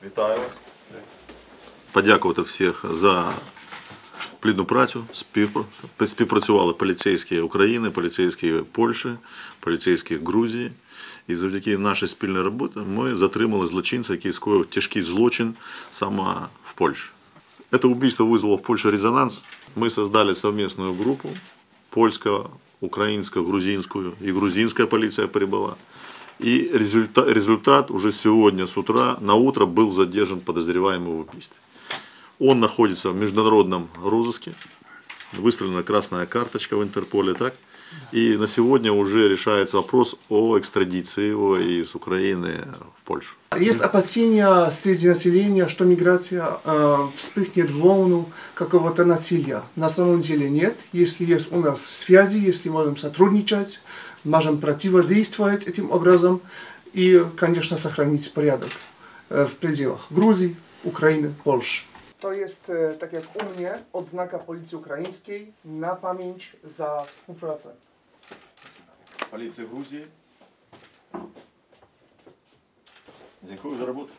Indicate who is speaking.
Speaker 1: Вітаю вас. Подякувати всіх за плідну працю. Співпрацювали поліцейські України, поліцейські Польщі, поліцейські Грузії. І завдяки нашій спільній роботі ми затримали злочинця, який скоїв тяжкий злочин саме в Польщі. Это убийство вызвало в Польше резонанс. Мы создали совместную группу, польская, украинская, грузинскую, и грузинская полиция прибыла. И результат уже сегодня с утра, на утро был задержан подозреваемый в убийстве. Он находится в международном розыске, выставлена красная карточка в Интерполе, так? И на сегодня уже решается вопрос о экстрадиции его из Украины в Польшу.
Speaker 2: Есть опасения среди населения, что миграция вспыхнет в волну какого-то насилия. На самом деле нет. Если есть у нас связи, если можем сотрудничать, можем противодействовать этим образом и, конечно, сохранить порядок в пределах Грузии, Ukrainy, Polski. To jest, tak jak u mnie, odznaka Policji Ukraińskiej na pamięć za współpracę.
Speaker 1: Полиция Грузии. Dziękuję za robotę.